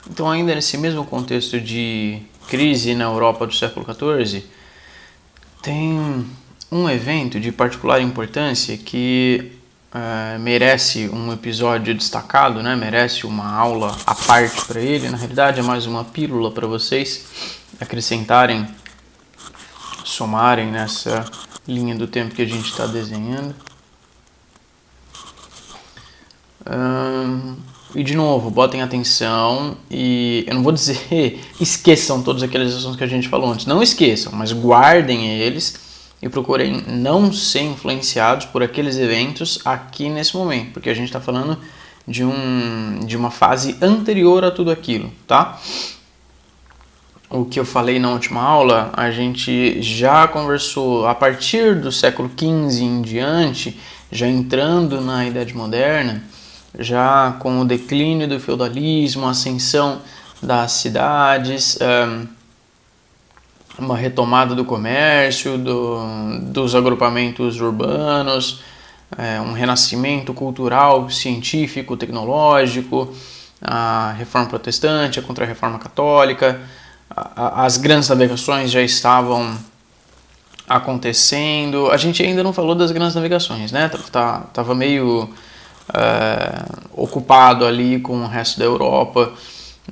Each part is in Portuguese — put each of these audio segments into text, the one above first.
Então, ainda nesse mesmo contexto de crise na Europa do século XIV, tem um evento de particular importância que merece um episódio destacado, né? Merece uma aula à parte para ele. Na realidade, é mais uma pílula para vocês acrescentarem, somarem nessa linha do tempo que a gente está desenhando. E de novo, botem atenção e eu não vou dizer esqueçam todos aqueles assuntos que a gente falou antes. Não esqueçam, mas guardem eles e procurem não ser influenciados por aqueles eventos aqui nesse momento, porque a gente está falando de uma fase anterior a tudo aquilo, tá? O que eu falei na última aula, a gente já conversou a partir do século XV em diante, já entrando na Idade Moderna, já com o declínio do feudalismo, a ascensão das cidades, uma retomada do comércio, dos agrupamentos urbanos, um renascimento cultural, científico, tecnológico, a reforma protestante, a contra-reforma católica, as grandes navegações já estavam acontecendo. A gente ainda não falou das grandes navegações, né? Tava meio ocupado ali com o resto da Europa,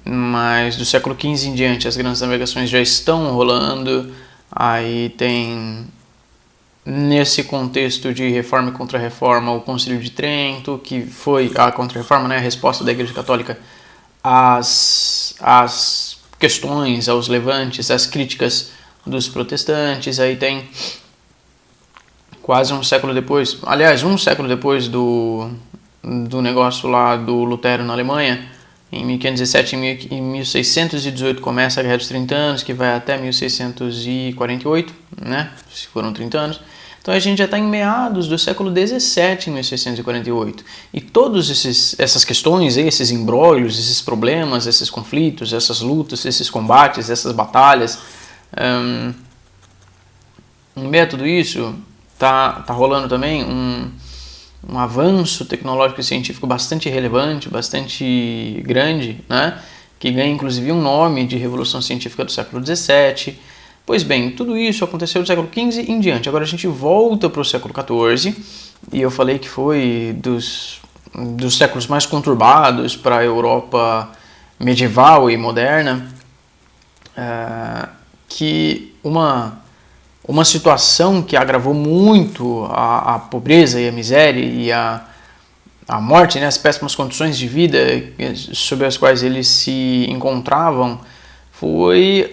mas do século XV em diante as grandes navegações já estão rolando. Aí tem, nesse contexto de reforma e contra-reforma, o Concílio de Trento, que foi a contra-reforma, né, a resposta da Igreja Católica às questões, aos levantes, às críticas dos protestantes. Aí tem quase um século depois, aliás, um século depois do negócio lá do Lutero na Alemanha, em 1517 e 1618 começa a Guerra dos 30 Anos, que vai até 1648, né? Se foram 30 anos. Então a gente já está em meados do século 17, em 1648. E todas essas questões, esses embrólios, esses problemas, esses conflitos, essas lutas, esses combates, essas batalhas, em meio a tudo isso, tá rolando também um avanço tecnológico e científico bastante relevante, bastante grande, né? Que ganha inclusive um nome de Revolução Científica do século XVII. Pois bem, tudo isso aconteceu do século XV em diante. Agora a gente volta para o século XIV, e eu falei que foi dos séculos mais conturbados para a Europa medieval e moderna, que uma situação que agravou muito a pobreza e a miséria e a morte, né, as péssimas condições de vida sob as quais eles se encontravam, foi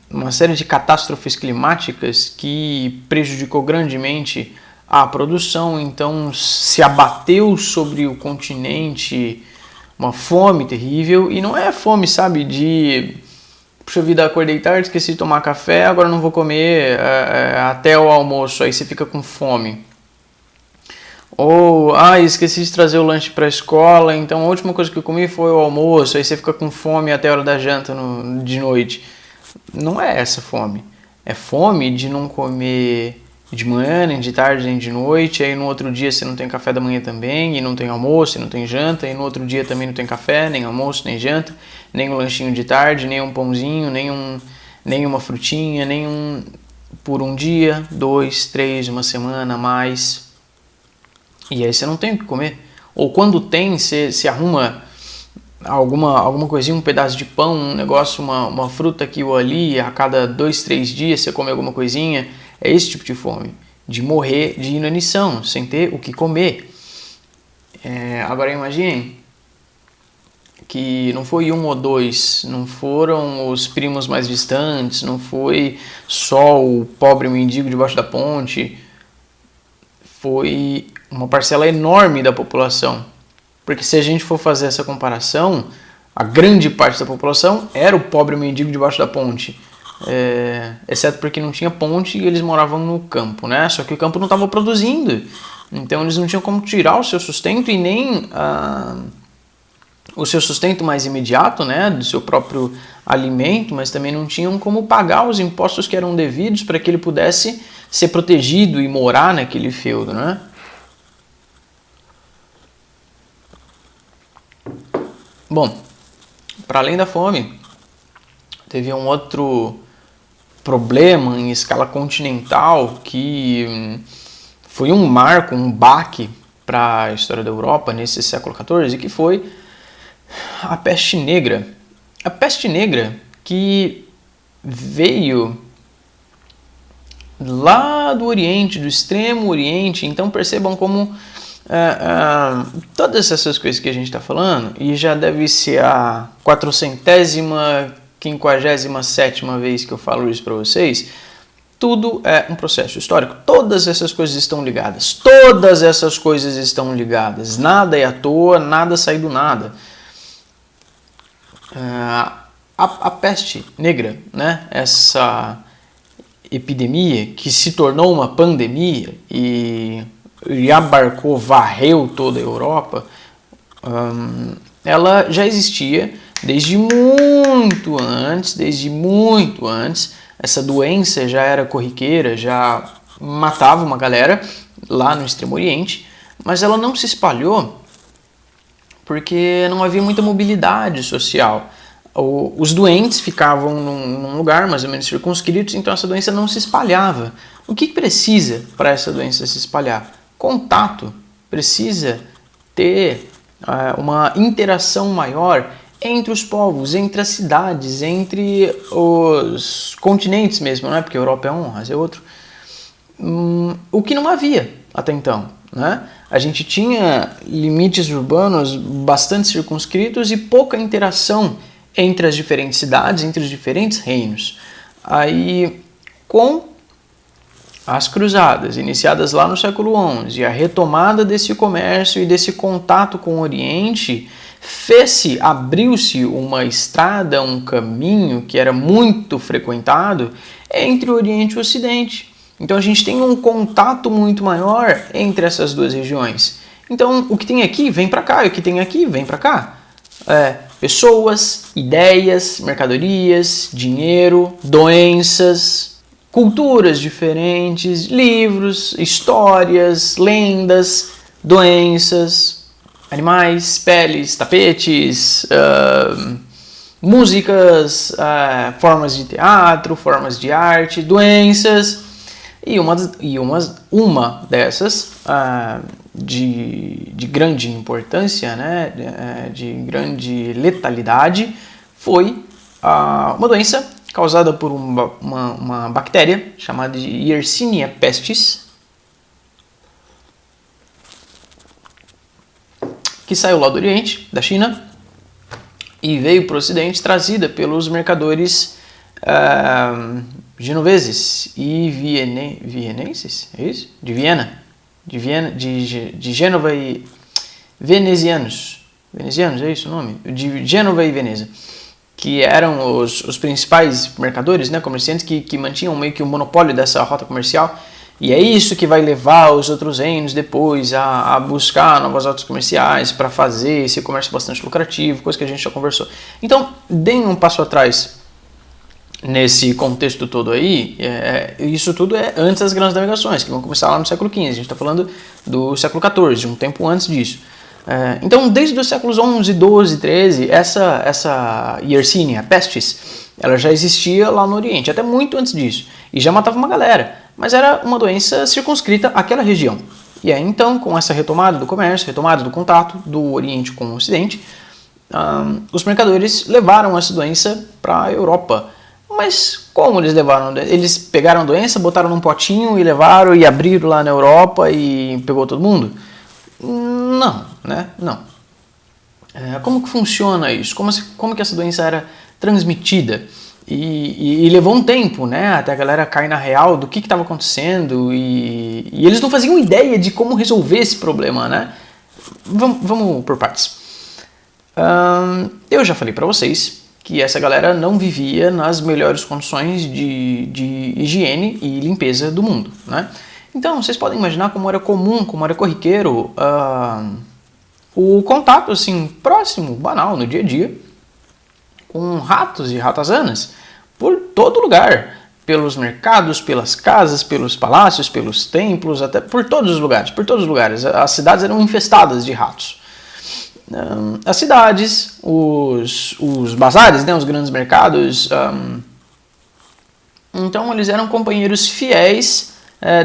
uma série de catástrofes climáticas que prejudicou grandemente a produção. Então se abateu sobre o continente uma fome terrível, e não é fome, sabe, de puxa vida, acordei tarde, esqueci de tomar café, agora não vou comer até o almoço, aí você fica com fome. Ou, esqueci de trazer o lanche para a escola, então a última coisa que eu comi foi o almoço, aí você fica com fome até a hora da janta de noite. Não é essa fome. É fome de não comer de manhã, nem de tarde, nem de noite, aí no outro dia você não tem café da manhã também, e não tem almoço, e não tem janta, e no outro dia também não tem café, nem almoço, nem janta, nem um lanchinho de tarde, nem um pãozinho, nem uma frutinha, por um dia, 2, 3, uma semana, mais. E aí você não tem o que comer. Ou quando tem, você arruma alguma coisinha, um pedaço de pão, um negócio, uma fruta aqui ou ali, a cada 2, 3 dias você come alguma coisinha. É esse tipo de fome, de morrer de inanição, sem ter o que comer. Agora imagine que não foi um ou dois, não foram os primos mais distantes, não foi só o pobre mendigo debaixo da ponte, foi uma parcela enorme da população. Porque se a gente for fazer essa comparação, a grande parte da população era o pobre mendigo debaixo da ponte. Exceto porque não tinha ponte e eles moravam no campo, né? Só que o campo não estava produzindo, então eles não tinham como tirar o seu sustento e nem o seu sustento mais imediato, né, do seu próprio alimento, mas também não tinham como pagar os impostos que eram devidos para que ele pudesse ser protegido e morar naquele feudo, né? Bom, para além da fome, teve um outro problema em escala continental que foi um marco, um baque para a história da Europa nesse século XIV, que foi a peste negra. A peste negra que veio lá do Oriente, do Extremo Oriente. Então percebam como todas essas coisas que a gente está falando, e já deve ser a 457ª vez que eu falo isso para vocês, tudo é um processo histórico. Todas essas coisas estão ligadas. Todas essas coisas estão ligadas. Nada é à toa, nada sai do nada. A peste negra, né? Essa epidemia que se tornou uma pandemia e abarcou, varreu toda a Europa, ela já existia desde muito antes. Essa doença já era corriqueira, já matava uma galera lá no Extremo Oriente, mas ela não se espalhou porque não havia muita mobilidade social. Os doentes ficavam num lugar mais ou menos circunscritos, então essa doença não se espalhava. O que precisa para essa doença se espalhar? Contato. Precisa ter uma interação maior entre os povos, entre as cidades, entre os continentes mesmo, né? Porque a Europa é um, a Ásia é outro. O que não havia até então, né? A gente tinha limites urbanos bastante circunscritos e pouca interação entre as diferentes cidades, entre os diferentes reinos. Aí, com as cruzadas, iniciadas lá no século XI, e a retomada desse comércio e desse contato com o Oriente, abriu-se uma estrada, um caminho que era muito frequentado entre o Oriente e o Ocidente. Então a gente tem um contato muito maior entre essas duas regiões. Então o que tem aqui vem para cá, e o que tem aqui vem para cá. Pessoas, ideias, mercadorias, dinheiro, doenças, culturas diferentes, livros, histórias, lendas, doenças, animais, peles, tapetes, músicas, formas de teatro, formas de arte, doenças, e uma dessas de grande importância, né, de grande letalidade, foi uma doença causada por uma bactéria chamada de Yersinia pestis, que saiu lá do Oriente, da China, e veio para o Ocidente trazida pelos mercadores genoveses e vienenses, é isso? De Gênova e venezianos, é isso o nome? De Gênova e Veneza, que eram os principais mercadores, né, comerciantes que mantinham meio que o monopólio dessa rota comercial. E é isso que vai levar os outros reinos depois a buscar novas rotas comerciais para fazer esse comércio bastante lucrativo, coisa que a gente já conversou. Então, deem um passo atrás nesse contexto todo aí. Isso tudo é antes das grandes navegações, que vão começar lá no século XV. A gente está falando do século XIV, de um tempo antes disso. Então, desde os séculos XI, XII, XIII, essa Yersinia pestis, ela já existia lá no Oriente, até muito antes disso, e já matava uma galera. Mas era uma doença circunscrita àquela região. E aí, então, com essa retomada do comércio, retomada do contato do Oriente com o Ocidente, os mercadores levaram essa doença para a Europa. Mas como eles levaram? Eles pegaram a doença, botaram num potinho e levaram e abriram lá na Europa e pegou todo mundo? Não, né? Não. Como que funciona isso? Como que essa doença era transmitida? E levou um tempo, né, até a galera cair na real do que estava acontecendo e eles não faziam ideia de como resolver esse problema, né? Vamos por partes. Eu já falei para vocês que essa galera não vivia nas melhores condições de higiene e limpeza do mundo, né? Então, vocês podem imaginar como era comum, como era corriqueiro o contato, assim, próximo, banal, no dia a dia, com ratos e ratazanas por todo lugar, pelos mercados, pelas casas, pelos palácios, pelos templos, até por todos os lugares. As cidades eram infestadas de ratos. as cidades, os bazares, né, os grandes mercados. Então eles eram companheiros fiéis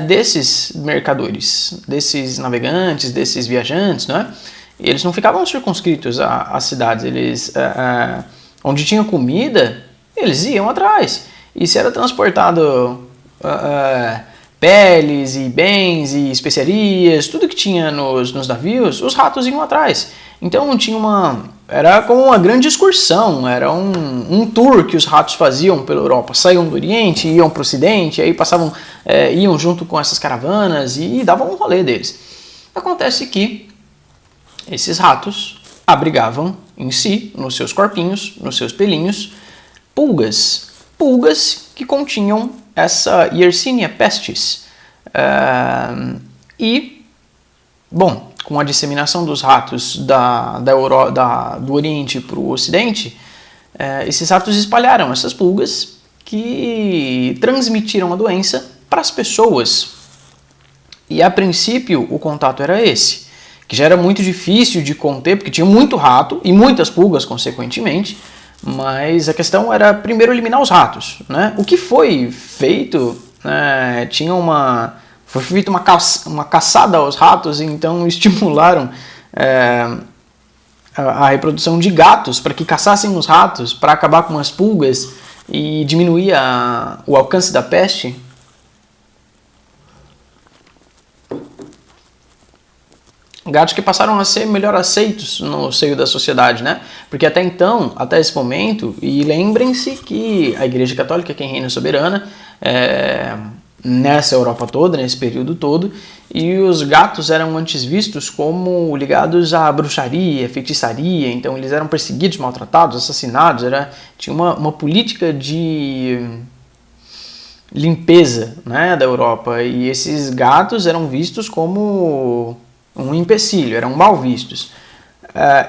desses mercadores, desses navegantes, desses viajantes, né? E eles não ficavam circunscritos às cidades, eles, onde tinha comida, eles iam atrás. E se era transportado peles e bens e especiarias, tudo que tinha nos navios, os ratos iam atrás. Então era como uma grande excursão, era um tour que os ratos faziam pela Europa. Saíam do Oriente, iam para o Ocidente, aí iam junto com essas caravanas e davam um rolê deles. Acontece que esses ratos abrigavam em si, nos seus corpinhos, nos seus pelinhos, pulgas que continham essa Yersinia pestis. Bom, com a disseminação dos ratos do Oriente para o Ocidente, esses ratos espalharam essas pulgas que transmitiram a doença para as pessoas. E a princípio o contato era esse, que já era muito difícil de conter, porque tinha muito rato e muitas pulgas, consequentemente, mas a questão era primeiro eliminar os ratos, né? O que foi feito, foi feita uma caçada aos ratos, e então estimularam a reprodução de gatos para que caçassem os ratos, para acabar com as pulgas e diminuir o alcance da peste. Gatos que passaram a ser melhor aceitos no seio da sociedade, né? Porque até então, até esse momento, e lembrem-se que a Igreja Católica é quem reina soberana nessa Europa toda, nesse período todo, e os gatos eram antes vistos como ligados à bruxaria, feitiçaria, então eles eram perseguidos, maltratados, assassinados, tinha uma política de limpeza, né, da Europa, e esses gatos eram vistos como um empecilho, eram mal vistos.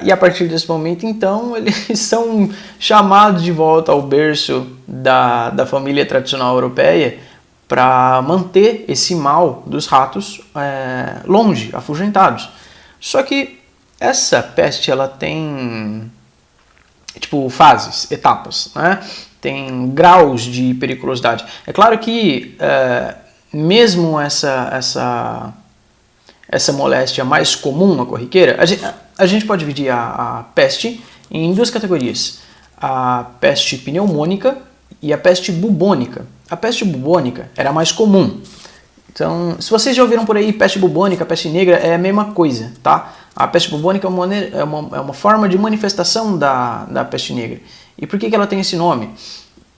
E a partir desse momento, então, eles são chamados de volta ao berço da família tradicional europeia para manter esse mal dos ratos longe, afugentados. Só que essa peste, ela tem fases, etapas, né? Tem graus de periculosidade. É claro que mesmo essa moléstia mais comum na corriqueira, a gente pode dividir a peste em duas categorias: a peste pneumônica e a peste bubônica. A peste bubônica era a mais comum. Então, se vocês já ouviram por aí peste bubônica, peste negra, é a mesma coisa, tá? A peste bubônica é uma forma de manifestação da peste negra. E por que ela tem esse nome?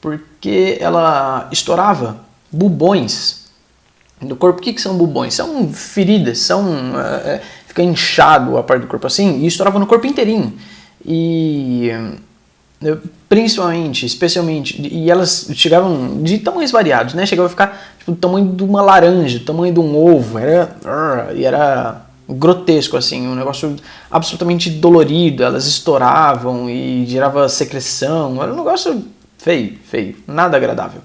Porque ela estourava bubões no corpo. O que são bubões? São feridas, fica inchado a parte do corpo assim, e estourava no corpo inteirinho. E especialmente, e elas chegavam de tamanhos variados, né? Chegavam a ficar do tamanho de uma laranja, do tamanho de um ovo, era grotesco, assim, um negócio absolutamente dolorido. Elas estouravam e gerava secreção, era um negócio feio, nada agradável.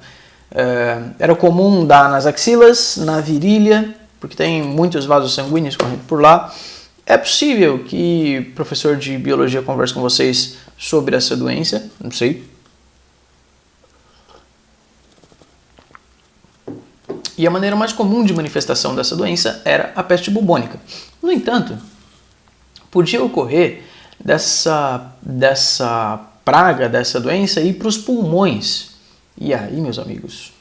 Era comum dar nas axilas, na virilha, porque tem muitos vasos sanguíneos correndo por lá. É possível que o professor de biologia converse com vocês sobre essa doença, não sei. E a maneira mais comum de manifestação dessa doença era a peste bubônica. No entanto, podia ocorrer dessa praga, dessa doença, ir para os pulmões. E aí, meus amigos,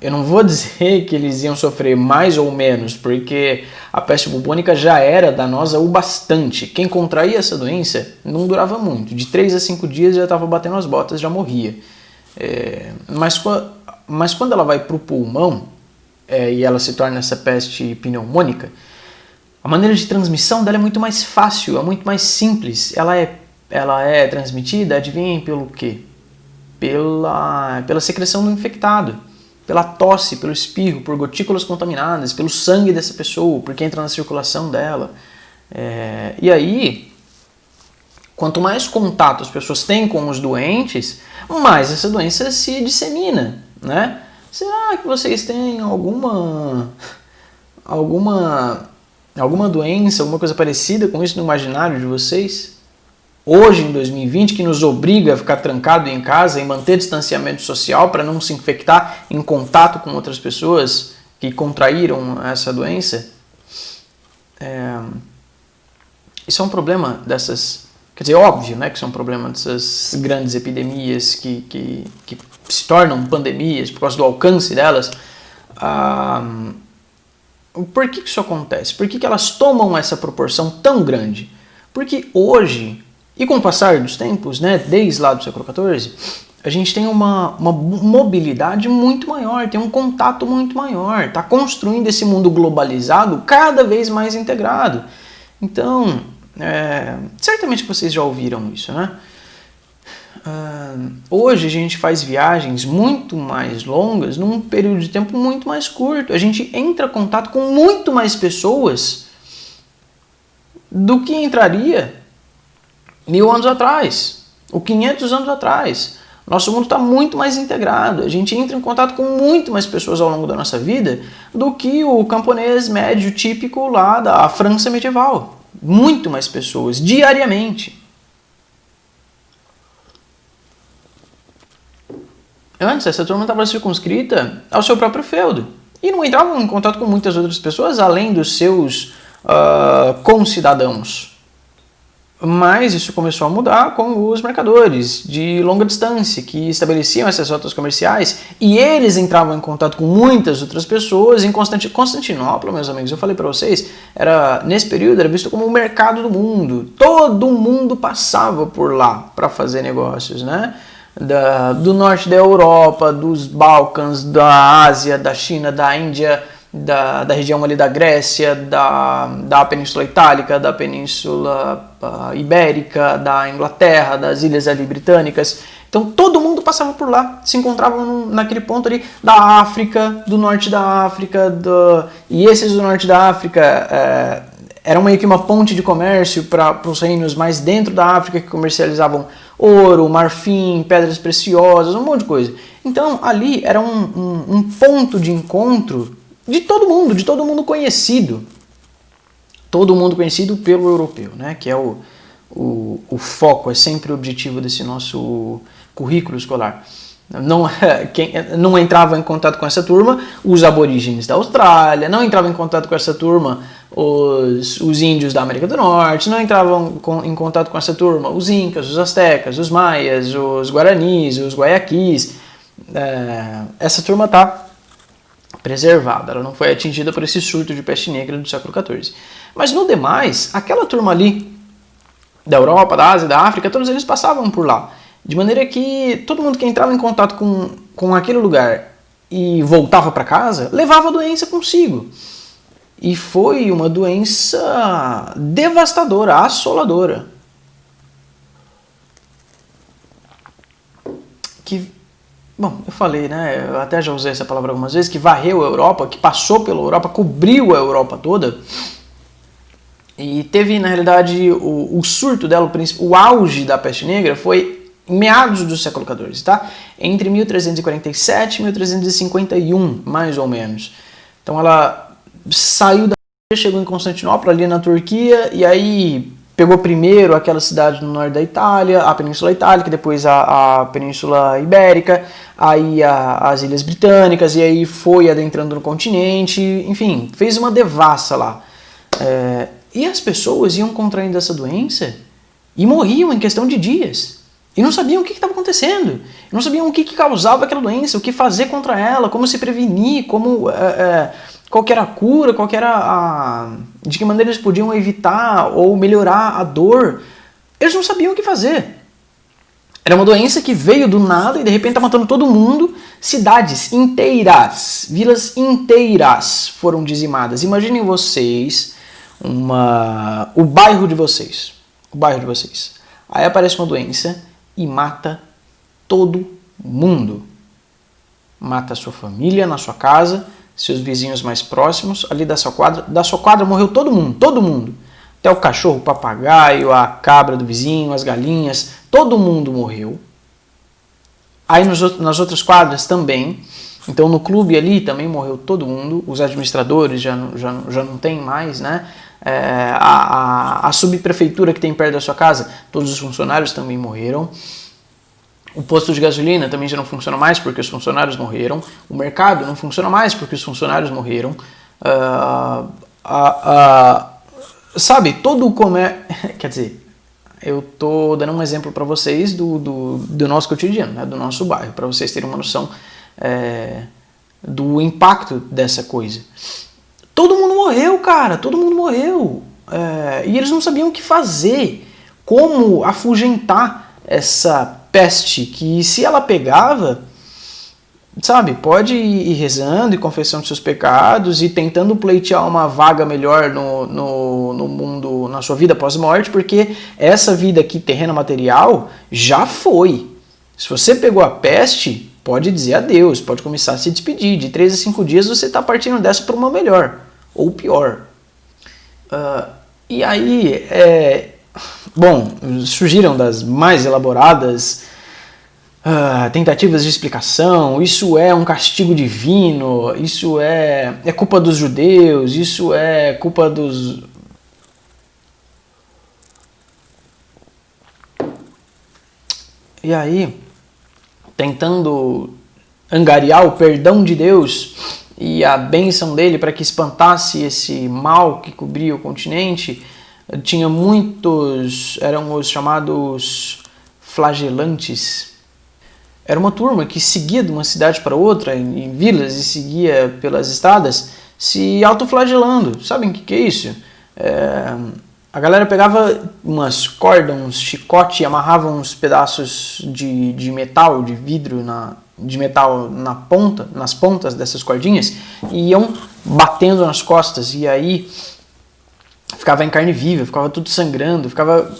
eu não vou dizer que eles iam sofrer mais ou menos, porque a peste bubônica já era danosa o bastante. Quem contraía essa doença não durava muito. De 3 a 5 dias já estava batendo as botas, já morria. Mas quando ela vai para o pulmão e ela se torna essa peste pneumônica, a maneira de transmissão dela é muito mais fácil, é muito mais simples. Ela é transmitida, adivinhem pelo quê? Pela secreção do infectado, pela tosse, pelo espirro, por gotículas contaminadas, pelo sangue dessa pessoa, porque entra na circulação dela. E aí, quanto mais contato as pessoas têm com os doentes, mais essa doença se dissemina, né? Será que vocês têm alguma Alguma doença, alguma coisa parecida com isso no imaginário de vocês? Hoje, em 2020, que nos obriga a ficar trancado em casa e manter distanciamento social para não se infectar em contato com outras pessoas que contraíram essa doença? Isso é um problema dessas... Quer dizer, óbvio, né, que isso é um problema dessas grandes epidemias que se tornam pandemias por causa do alcance delas. Por que isso acontece? Por que elas tomam essa proporção tão grande? Porque hoje, e com o passar dos tempos, né, desde lá do século XIV, a gente tem uma mobilidade muito maior, tem um contato muito maior, está construindo esse mundo globalizado cada vez mais integrado. Então, certamente vocês já ouviram isso, né? Hoje a gente faz viagens muito mais longas num período de tempo muito mais curto. A gente entra em contato com muito mais pessoas do que entraria 1000 anos atrás, ou 500 anos atrás. Nosso mundo está muito mais integrado. A gente entra em contato com muito mais pessoas ao longo da nossa vida do que o camponês médio típico lá da França medieval. Muito mais pessoas, diariamente. Antes, essa turma estava circunscrita ao seu próprio feudo e não entrava em contato com muitas outras pessoas além dos seus concidadãos. Mas isso começou a mudar com os mercadores de longa distância que estabeleciam essas rotas comerciais e eles entravam em contato com muitas outras pessoas em Constantinopla, meus amigos. Eu falei para vocês, nesse período era visto como o mercado do mundo. Todo mundo passava por lá para fazer negócios, né? Do norte da Europa, dos Balcãs, da Ásia, da China, da Índia, da região ali da Grécia, da Península Itálica, da Península Ibérica, da Inglaterra, das ilhas ali britânicas. Então todo mundo passava por lá, se encontravam naquele ponto ali da África, do norte da África, e esses do norte da África eram meio que uma ponte de comércio para os reinos mais dentro da África que comercializavam ouro, marfim, pedras preciosas, um monte de coisa. Então ali era um ponto de encontro de todo mundo conhecido. Todo mundo conhecido pelo europeu, né? Que é o foco, é sempre o objetivo desse nosso currículo escolar. Quem não entrava em contato com essa turma, os aborígenes da Austrália, não entravam em contato com essa turma os índios da América do Norte, não entravam em contato com essa turma os incas, os astecas, os maias, os guaranis, os guaiaquis. Essa turma está preservada, ela não foi atingida por esse surto de peste negra do século XIV. Mas no demais, aquela turma ali da Europa, da Ásia, da África, todos eles passavam por lá. De maneira que todo mundo que entrava em contato com aquele lugar e voltava para casa, levava a doença consigo. E foi uma doença devastadora, assoladora. Bom, eu falei, né? Eu até já usei essa palavra algumas vezes, que varreu a Europa, que passou pela Europa, cobriu a Europa toda. E teve, na realidade, o surto dela, o auge da peste negra foi em meados do século XIV, tá? Entre 1347 e 1351, mais ou menos. Então ela saiu da... chegou em Constantinopla, ali na Turquia, e aí pegou primeiro aquela cidade no norte da Itália, a Península Itálica, depois a Península Ibérica, aí as Ilhas Britânicas, e aí foi adentrando no continente, enfim, fez uma devassa lá. E as pessoas iam contraindo essa doença e morriam em questão de dias. E não sabiam o que estava acontecendo. Não sabiam o que causava aquela doença, o que fazer contra ela, como se prevenir, qual que era a cura, de que maneira eles podiam evitar ou melhorar a dor. Eles não sabiam o que fazer. Era uma doença que veio do nada e de repente está matando todo mundo. Cidades inteiras, vilas inteiras foram dizimadas. Imaginem vocês o bairro de vocês. Aí aparece uma doença e mata todo mundo. Mata a sua família, na sua casa, seus vizinhos mais próximos, ali da sua quadra morreu todo mundo. Até o cachorro, o papagaio, a cabra do vizinho, as galinhas, todo mundo morreu. Aí nas outras quadras também. Então no clube ali também morreu todo mundo, os administradores já não tem mais, né? A subprefeitura que tem perto da sua casa, todos os funcionários também morreram. O posto de gasolina também já não funciona mais porque os funcionários morreram. O mercado não funciona mais porque os funcionários morreram. Sabe, todo o comércio... Quer dizer, eu tô dando um exemplo para vocês do nosso cotidiano, né, do nosso bairro, para vocês terem uma noção do impacto dessa coisa. Todo mundo morreu, cara, todo mundo morreu. E eles não sabiam o que fazer, como afugentar essa peste que, se ela pegava, sabe, pode ir rezando e confessando seus pecados e tentando pleitear uma vaga melhor no mundo, na sua vida pós-morte, porque essa vida aqui, terreno material, já foi. Se você pegou a peste, pode dizer adeus, pode começar a se despedir. De 3 a 5 dias você está partindo dessa para uma melhor, ou pior. E aí, surgiram das mais elaboradas tentativas de explicação. Isso é um castigo divino, isso é culpa dos judeus, isso é culpa dos... E aí, tentando angariar o perdão de Deus e a bênção dele para que espantasse esse mal que cobria o continente, tinha muitos, eram os chamados flagelantes. Era uma turma que seguia de uma cidade para outra, em vilas, e seguia pelas estradas, se autoflagelando. Sabem o que é isso? A galera pegava umas cordas, uns chicote, e amarrava uns pedaços de metal, de vidro, de metal nas pontas dessas cordinhas, e iam batendo nas costas, e aí ficava em carne viva, ficava tudo sangrando, ficava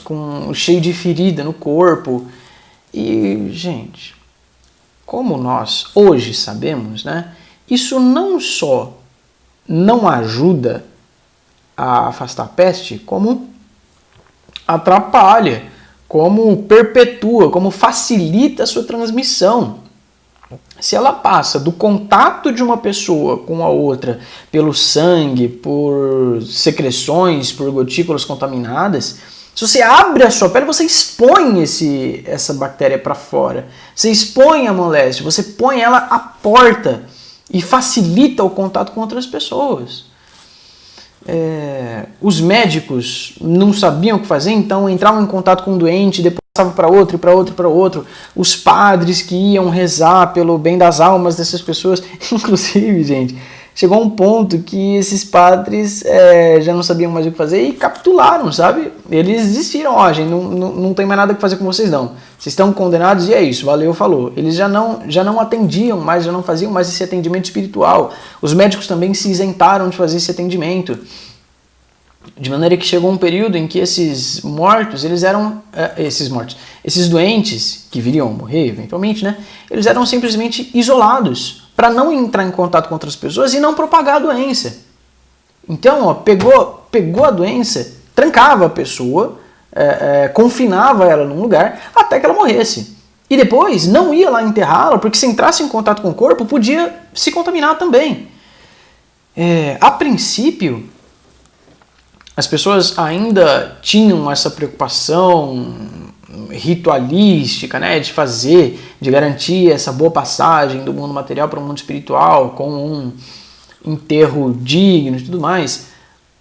cheio de ferida no corpo. E, gente, como nós hoje sabemos, né, isso não só não ajuda a afastar a peste, como atrapalha, como perpetua, como facilita a sua transmissão. Se ela passa do contato de uma pessoa com a outra pelo sangue, por secreções, por gotículas contaminadas, se você abre a sua pele, você expõe essa bactéria para fora. Você expõe a moléstia, você põe ela à porta e facilita o contato com outras pessoas. Os médicos não sabiam o que fazer, então entravam em contato com um doente, depois passavam para outro, para outro, para outro. Os padres que iam rezar pelo bem das almas dessas pessoas, inclusive, gente, chegou a um ponto que esses padres já não sabiam mais o que fazer e capitularam, sabe? Eles desistiram, gente, não tem mais nada que fazer com vocês não. Vocês estão condenados e é isso, valeu, falou. Eles já não atendiam mais, já não faziam mais esse atendimento espiritual. Os médicos também se isentaram de fazer esse atendimento. De maneira que chegou um período em que esses mortos, esses doentes, que viriam a morrer eventualmente, né? Eles eram simplesmente isolados, para não entrar em contato com outras pessoas e não propagar a doença. Então, pegou a doença, trancava a pessoa, confinava ela num lugar até que ela morresse. E depois não ia lá enterrá-la, porque se entrasse em contato com o corpo, podia se contaminar também. A princípio, as pessoas ainda tinham essa preocupação ritualística, né, de garantir essa boa passagem do mundo material para o mundo espiritual, com um enterro digno e tudo mais.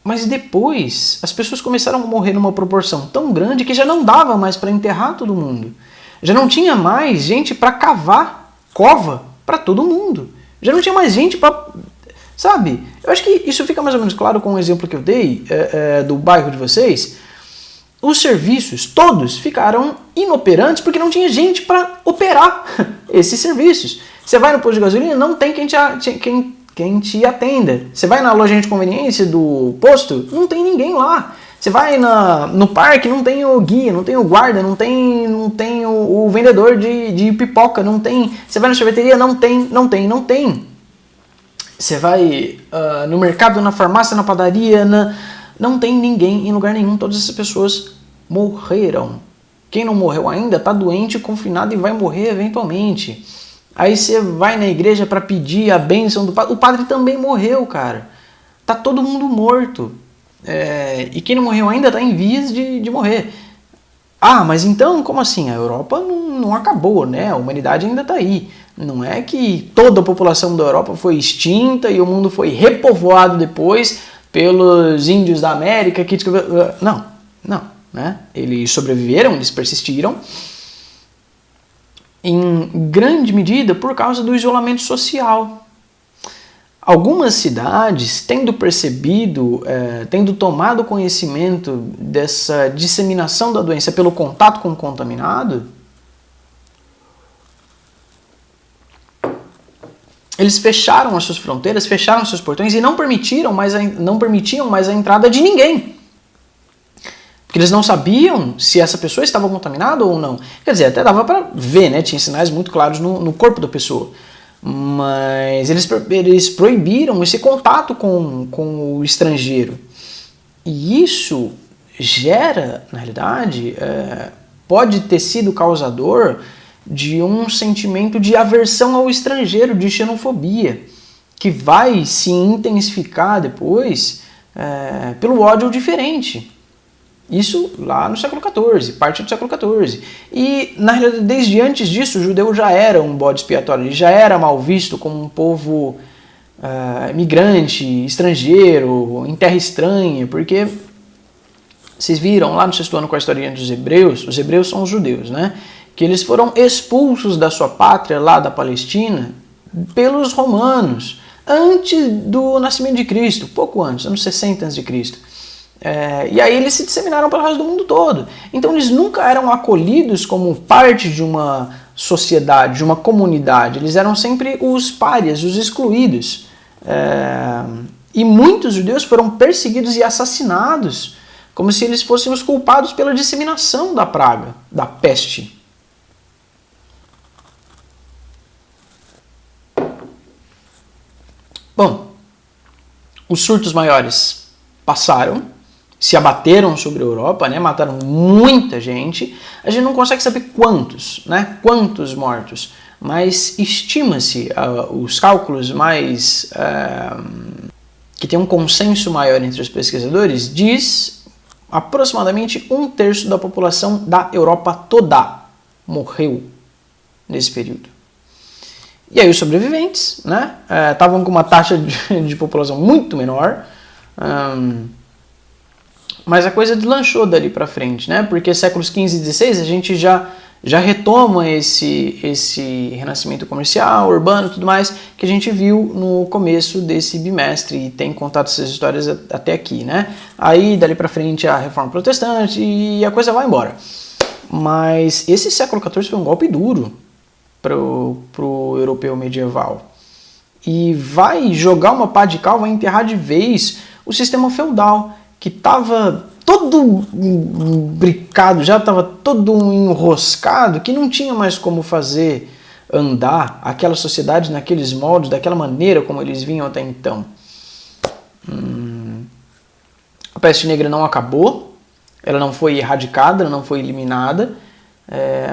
Mas depois, as pessoas começaram a morrer numa proporção tão grande que já não dava mais para enterrar todo mundo. Já não tinha mais gente para cavar cova para todo mundo. Já não tinha mais gente para... Sabe? Eu acho que isso fica mais ou menos claro com o exemplo que eu dei do bairro de vocês. Os serviços todos ficaram inoperantes porque não tinha gente para operar esses serviços. Você vai no posto de gasolina, não tem quem te atenda. Você vai na loja de conveniência do posto, não tem ninguém lá. Você vai no parque, não tem o guia, não tem o guarda, não tem o vendedor de pipoca, não tem. Você vai na sorveteria, não tem. Você vai no mercado, na farmácia, na padaria, não tem ninguém em lugar nenhum. Todas essas pessoas morreram. Quem não morreu ainda está doente, confinado e vai morrer eventualmente. Aí você vai na igreja para pedir a bênção do padre. O padre também morreu, cara. Tá todo mundo morto. E quem não morreu ainda está em vias de morrer. Ah, mas então, como assim? A Europa não acabou, né? A humanidade ainda está aí. Não é que toda a população da Europa foi extinta e o mundo foi repovoado depois pelos índios da América. Não, né? Eles sobreviveram, eles persistiram, em grande medida por causa do isolamento social. Algumas cidades, tendo percebido, tendo tomado conhecimento dessa disseminação da doença pelo contato com o contaminado, eles fecharam as suas fronteiras, fecharam os seus portões e não permitiam mais a entrada de ninguém. Porque eles não sabiam se essa pessoa estava contaminada ou não. Quer dizer, até dava para ver, né? Tinha sinais muito claros no corpo da pessoa. Mas eles proibiram esse contato com o estrangeiro. E isso gera, na realidade, pode ter sido causador de um sentimento de aversão ao estrangeiro, de xenofobia, que vai se intensificar depois pelo ódio ao diferente. Isso lá no século XIV, parte do século XIV. E, na realidade, desde antes disso, o judeu já era um bode expiatório, ele já era mal visto como um povo migrante, estrangeiro, em terra estranha, porque vocês viram lá no sexto ano com a historinha dos hebreus, os hebreus são os judeus, né? Que eles foram expulsos da sua pátria, lá da Palestina, pelos romanos, antes do nascimento de Cristo, pouco antes, anos 60 a.C. E aí eles se disseminaram pelo resto do mundo todo. Então eles nunca eram acolhidos como parte de uma sociedade, de uma comunidade. Eles eram sempre os párias, os excluídos. E muitos judeus foram perseguidos e assassinados, como se eles fossem os culpados pela disseminação da praga, da peste. Bom, os surtos maiores passaram, se abateram sobre a Europa, né? Mataram muita gente. A gente não consegue saber quantos, né? Quantos mortos, mas estima-se, os cálculos mais que tem um consenso maior entre os pesquisadores, diz aproximadamente 1/3 da população da Europa toda morreu nesse período. E aí os sobreviventes, né, estavam com uma taxa de população muito menor, mas a coisa deslanchou dali para frente, né, porque séculos XV e XVI a gente já retoma esse renascimento comercial, urbano e tudo mais, que a gente viu no começo desse bimestre e tem contado essas histórias até aqui, né. Aí dali para frente a reforma protestante e a coisa vai embora. Mas esse século XIV foi um golpe duro pro europeu medieval. E vai jogar uma pá de cal, vai enterrar de vez o sistema feudal, que estava todo imbricado, já estava todo enroscado, que não tinha mais como fazer andar aquela sociedade naqueles moldes, daquela maneira como eles vinham até então. A peste negra não acabou, ela não foi erradicada, ela não foi eliminada,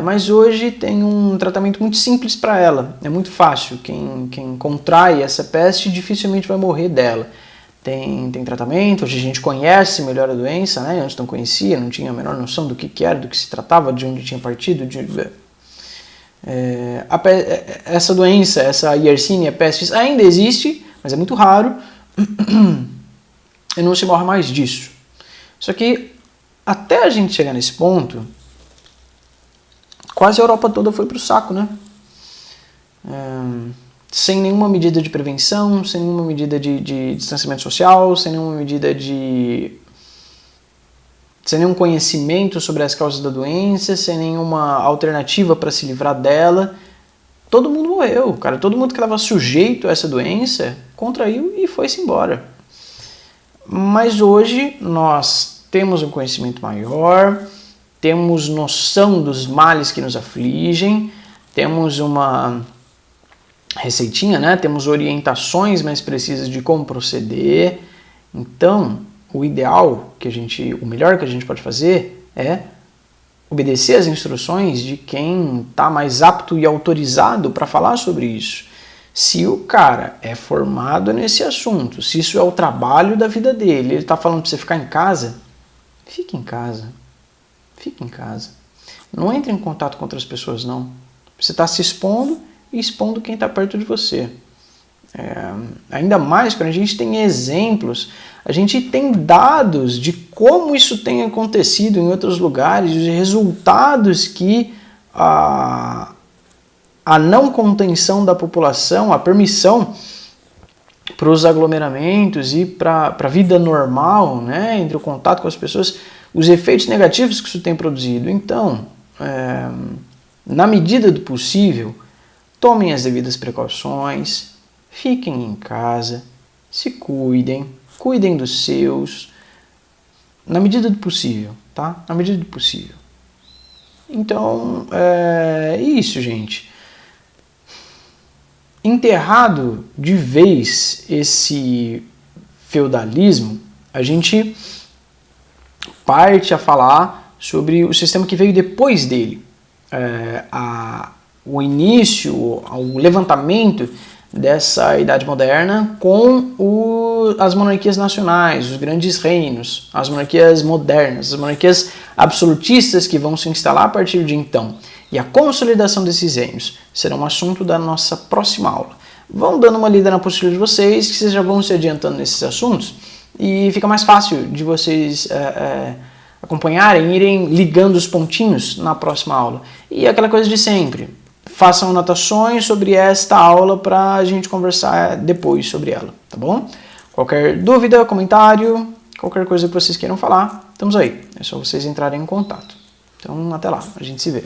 mas hoje tem um tratamento muito simples para ela. É muito fácil. Quem contrai essa peste dificilmente vai morrer dela. Tem tratamento, hoje a gente conhece melhor a doença, né? Antes não conhecia, não tinha a menor noção do que era, do que se tratava, de onde tinha partido. Essa doença, essa Yersinia pestis, ainda existe, mas é muito raro e não se morre mais disso. Só que até a gente chegar nesse ponto, quase a Europa toda foi para o saco, né? Sem nenhuma medida de prevenção, sem nenhuma medida de distanciamento social, sem nenhuma medida sem nenhum conhecimento sobre as causas da doença, sem nenhuma alternativa para se livrar dela. Todo mundo morreu, cara. Todo mundo que estava sujeito a essa doença contraiu e foi-se embora. Mas hoje nós temos um conhecimento maior, temos noção dos males que nos afligem, temos uma receitinha, né? Temos orientações mais precisas de como proceder. Então, o ideal, o melhor que a gente pode fazer é obedecer às instruções de quem está mais apto e autorizado para falar sobre isso. Se o cara é formado nesse assunto, se isso é o trabalho da vida dele, ele está falando para você ficar em casa, fique em casa. Fique em casa. Não entre em contato com outras pessoas, não. Você está se expondo e expondo quem está perto de você. Ainda mais quando a gente tem exemplos, a gente tem dados de como isso tem acontecido em outros lugares, os resultados que a não contenção da população, a permissão para os aglomeramentos e para a vida normal, né, entre o contato com as pessoas, os efeitos negativos que isso tem produzido. Então, na medida do possível, tomem as devidas precauções, fiquem em casa, se cuidem, cuidem dos seus, na medida do possível, tá? Na medida do possível. Então, é isso, gente. Enterrado de vez esse feudalismo, a gente parte a falar sobre o sistema que veio depois dele. O início, o levantamento dessa Idade Moderna com as monarquias nacionais, os grandes reinos, as monarquias modernas, as monarquias absolutistas que vão se instalar a partir de então. E a consolidação desses reinos será um assunto da nossa próxima aula. Vão dando uma lida na apostila de vocês, que vocês já vão se adiantando nesses assuntos, e fica mais fácil de vocês acompanharem, irem ligando os pontinhos na próxima aula. E aquela coisa de sempre, façam anotações sobre esta aula para a gente conversar depois sobre ela, tá bom? Qualquer dúvida, comentário, qualquer coisa que vocês queiram falar, estamos aí. É só vocês entrarem em contato. Então, até lá, a gente se vê.